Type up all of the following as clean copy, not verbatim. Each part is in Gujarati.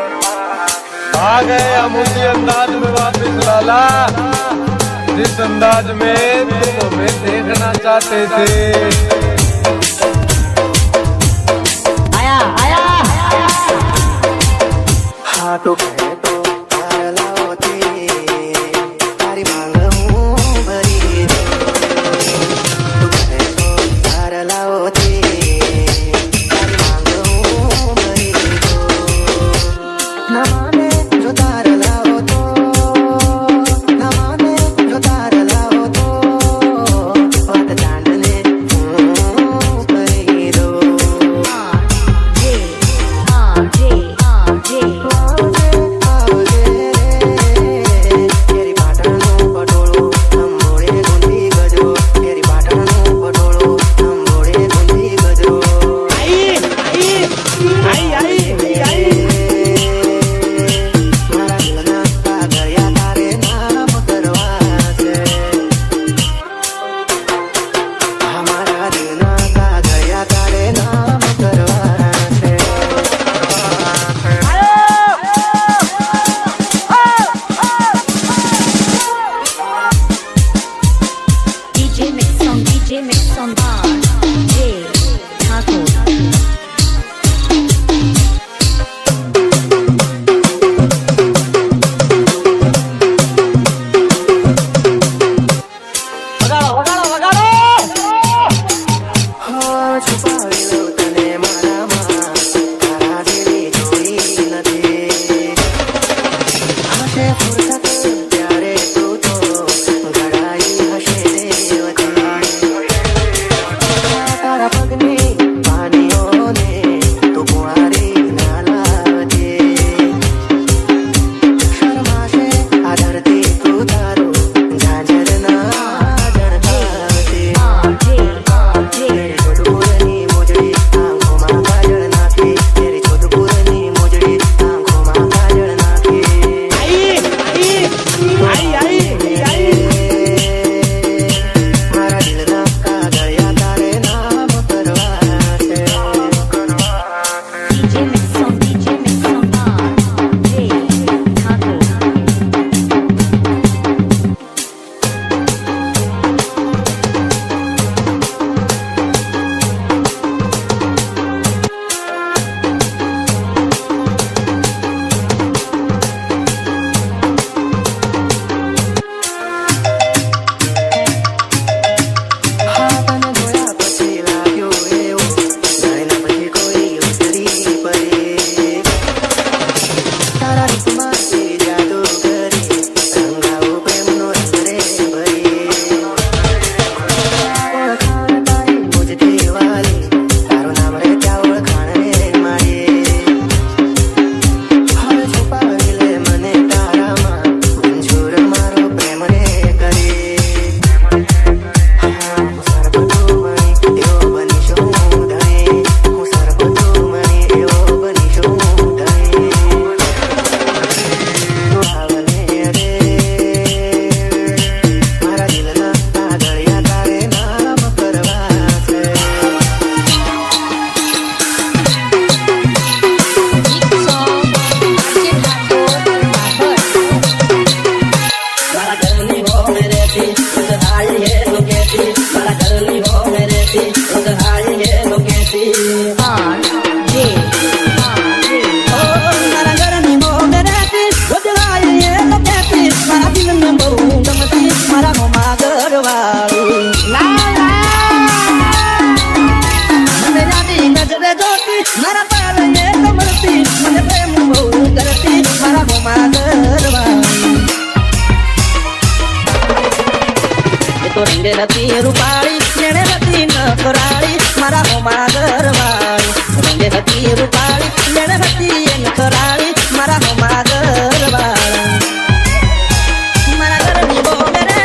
आ गए हम उसी अंदाज में वापिस लाला, जिस अंदाज में तुम हमें देखना चाहते थे। आया आया हाँ तो रती रूपाली नेड़े रती नखराली मारा होमा गरवाली रंगे रती रूपाली नेड़े रती नखराली मारा होमा गरवाली मारा गरनी बो मेरे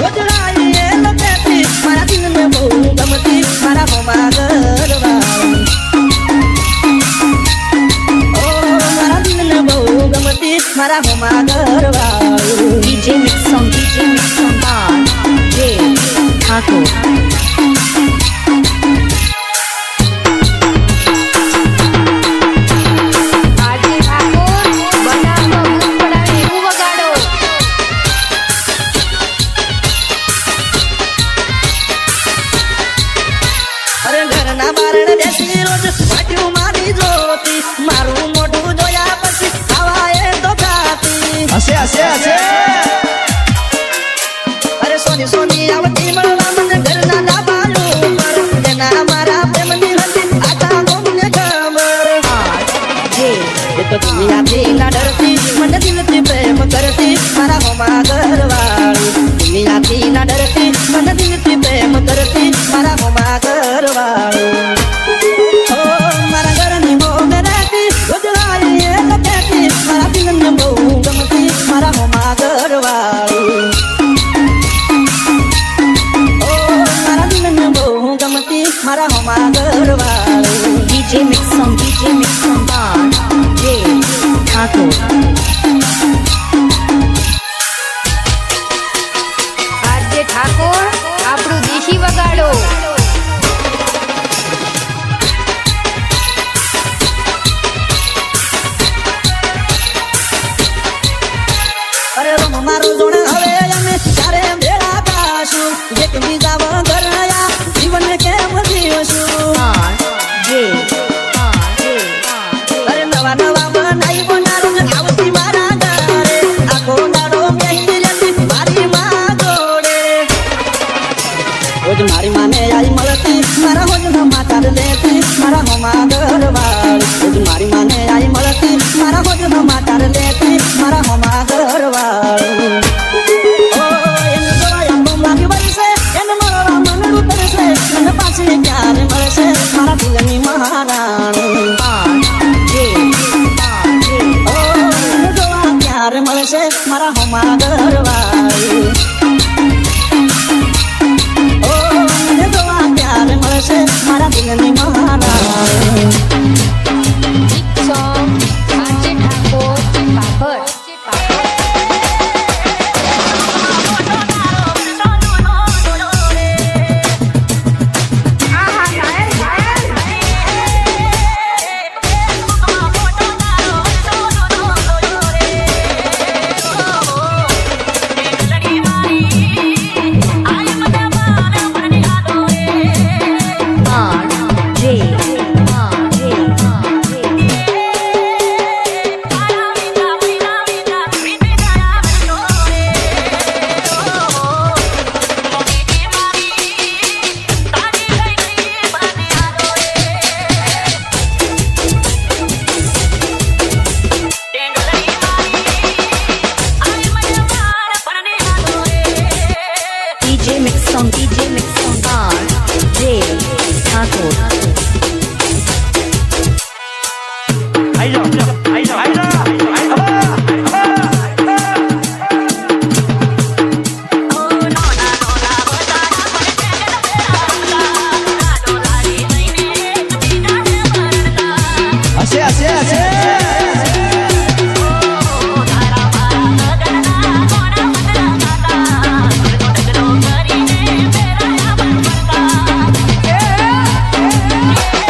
गुजराई ये लपेटी मारा दिन में बो गमती मारा होमा गरवाली ओ मारा दिन में बो गमती मारा होमा गरवाली DJ mix on bar. Yeah. Thakor RJ Thakor બનાવમાં ભૂત પડાવે એવું વગાડો. અરે ઘરના બારણે બેસી રોજ વાટ્યું મારી જોતી મારું મોઢું જોયા પછી ખાવા એ તો ખાતી હશે હશે હશે અરે સોની સોની આવતી મળવા મને ઘરના ડાબાયું પર જેના મારા પ્રેમની હતી આખા ગોમને ખબર જે એ તો દુનિયાથી ના ડરતી મને દિલથી પ્રેમ કરતી મારા હોમા ઘરવાળી દુનિયાથી ના ડરતી મને દિલથી પ્રેમ કરતી મારા હોમા ઘરવાળી ઓ મારા ઘરની મોગ રહેતી રોજવાળી એ તો કહેતી મારા દિલને બહુ ગમતી મારા હોમા ઘરવાળી ઓ મારા દિલને બહુ ગમતી મારા હોમા ઘરવાળી ડીજે મિક્સમ બાર જે ઠાકોર આરજે ઠાકોર આપણું દેશી વગાડો. અરે રોમ મારું જોણ હવે અમે ચારે ભેળા થાશું એક બીજા વગર આ જીવન કેમ જીવશું અરે નવા નવા બનાવી બનારું આવતી મારા ઘરે આખો દાડો બેસી રહેતી મારી માં જોડે રોજ મારી માને આઈ મળતી મારા હોજ સમાચાર લેતી મારા હોમા ઘરવાળી રોજ મારી માને આઈ મળતી મારા હોજ સમાચાર લેતી મારા હોમા ઘરવાળી ઓ એને જોયા બોમલાની વરસે એને મળવા મનડું તરસે મને પાછી ક્યારે મળશે મારા દિલની મહારાણી ઓ એને જોવા ક્યારે મળશે મારા હોમા ઘરવાળી ઓ મને જોવા ક્યારે મળશે મારા દિલની મહારાણી સોંગ આરજે ઠાકોર પાપડ. ડીજે મિક્સમ બાર જે ઠાકોર હશે હશે હશે આરજે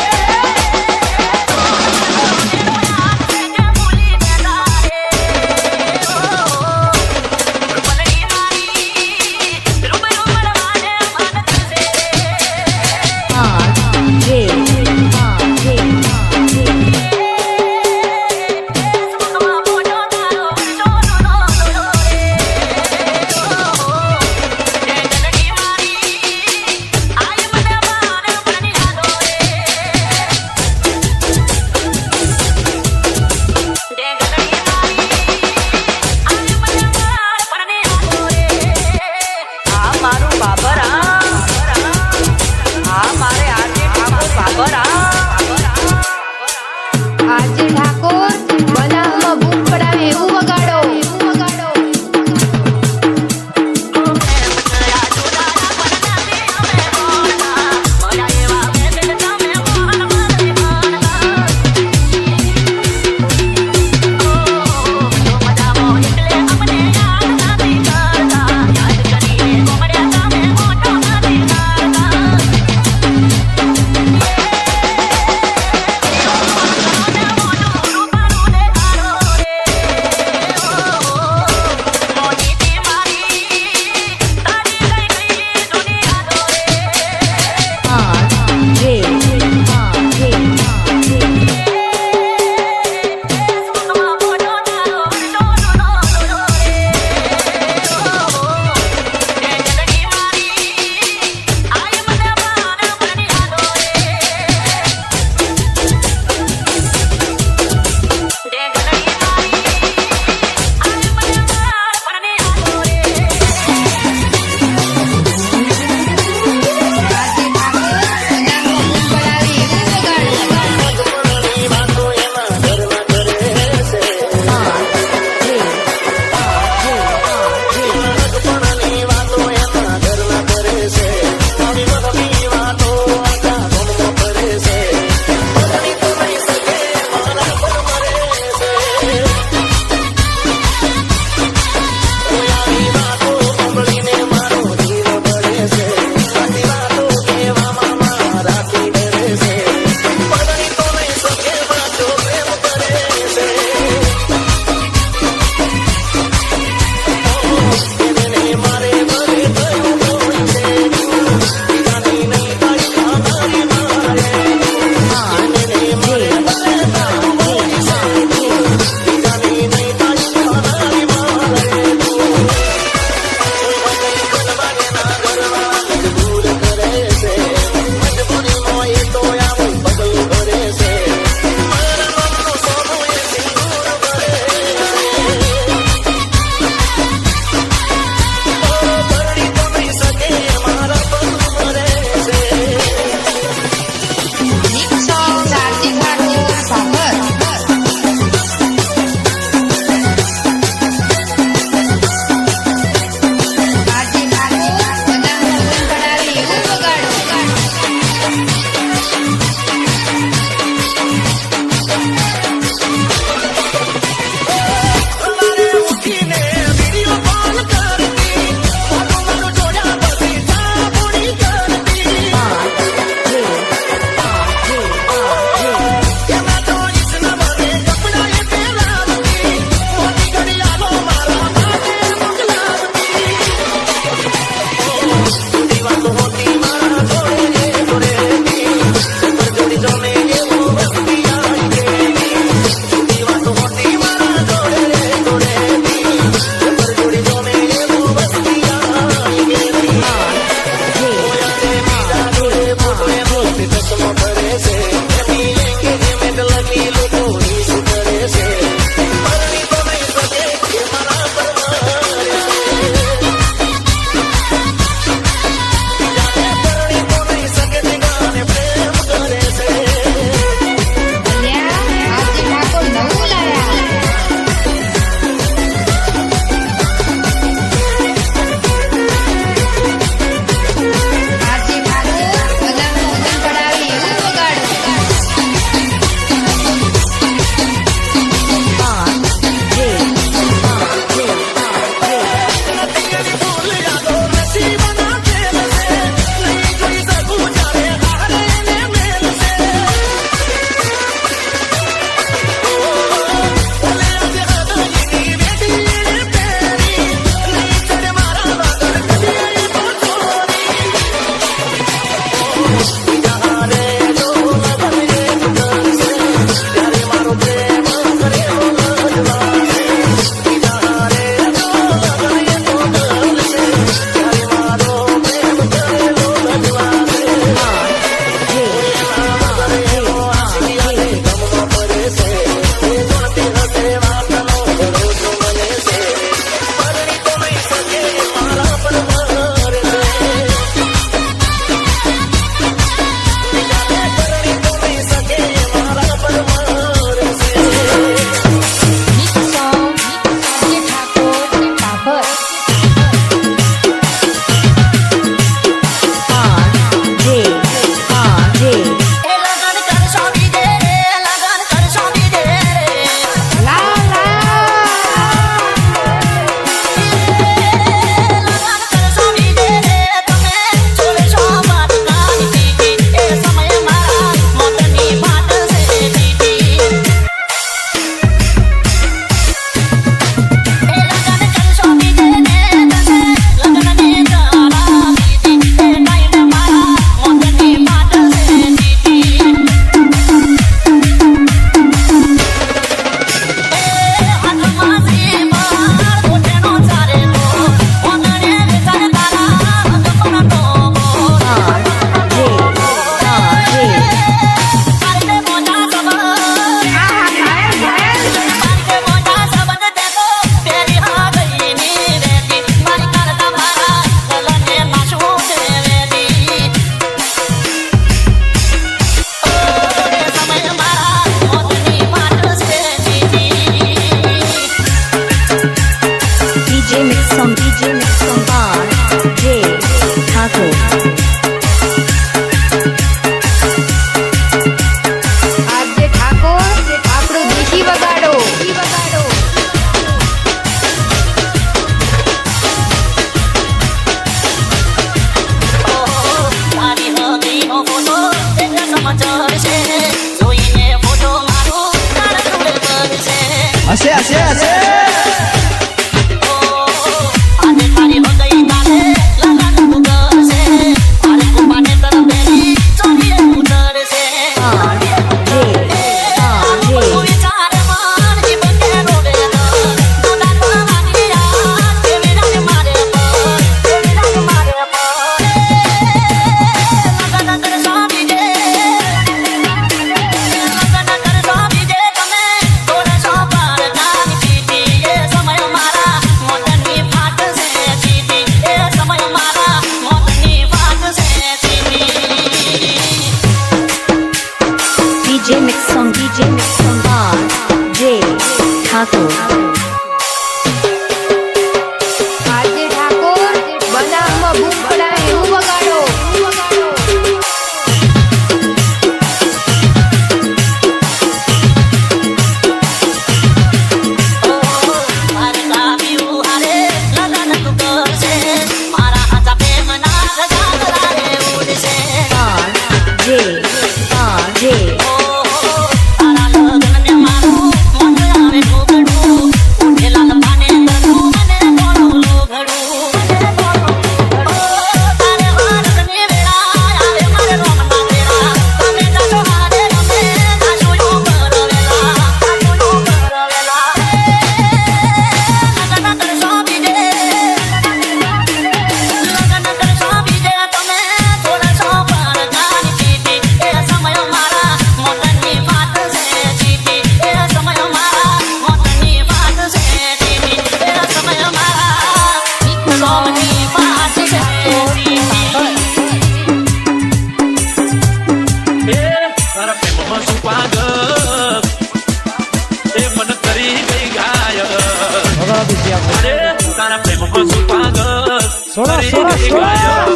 ગઈ ગાયક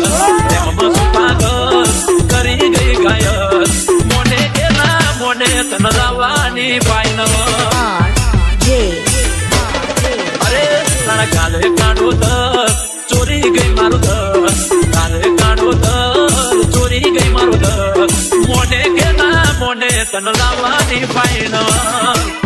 પ્રેમમાં સુપાગલ કરી ગઈ ગાયક મોને કે ના મોને તન લાવવાની ફાઇનલ અરે તારા કાલે કાઢો દર ચોરી ગઈ મારું દર કાલે કાઢો દર ચોરી ગઈ મારું દર મોને કે ના મોને તન લાવવાની ફાઇનલ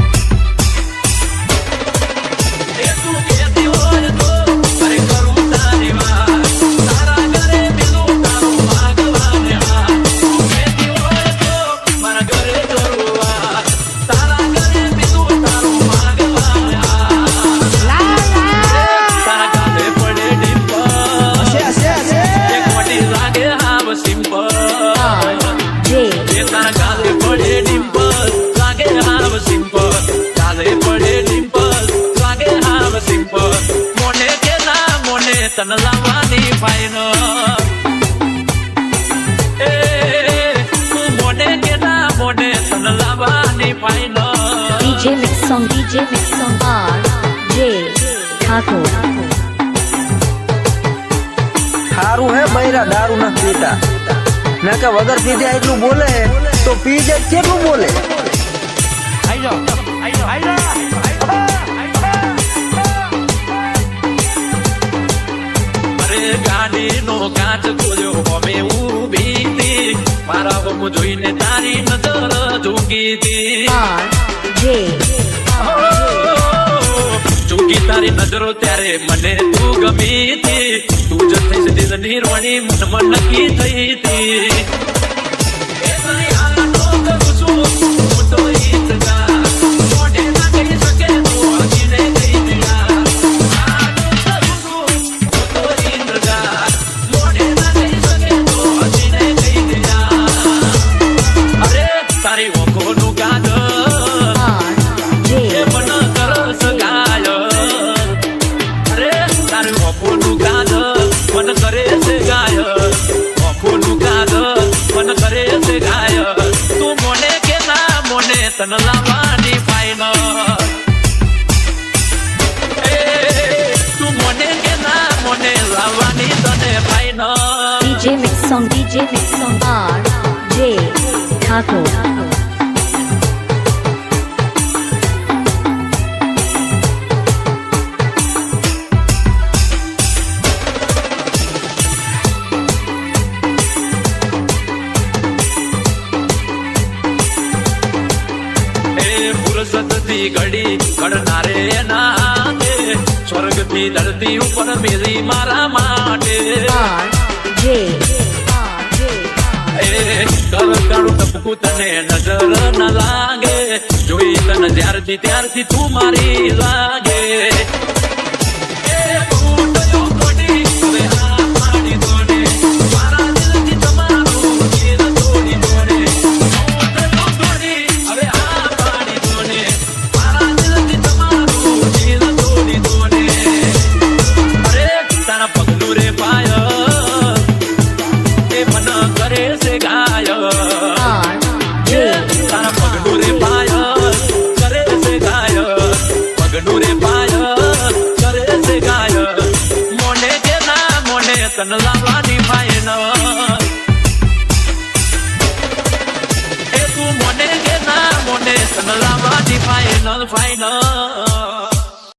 તન લાવવાની ફાઇનલ તું મોને કે ના મોને તન લાવવાની final DJ Mix Song RJ Thakur સારું હે બૈરા દારૂ ન પીતા ના કે વગર પીધે એટલું બોલે તો પી જાય કેટલું બોલે ગાડી નો કાચ ખોલ્યો હવે ઊભી હતી મારા હોમ જોઈને તારી નજર ઝૂકી હતી ઝૂકી તારી નજરો ત્યારે મને તું ગમી હતી તું જ થઈ દિલ નિર્વાણી મનમાં નક્કી થઈ હતી તન લાવવાની ફાઇનલ તું મોને કે ના મોને લાવવાની તને final DJ Mix Song RJ Thakur સતથી ઘડી ઘડનારે ના દે સ્વર્ગ થી ધરતી ઉપર મેરી મારા માટે કાળું ટપકું તને નજર ન લાગે જોઈ તને ત્યારથી તું મારી લાગે તન લાવવાની ફાઇનલ તું મોને કે ના મોને તન લાવવાની ફાઇનલ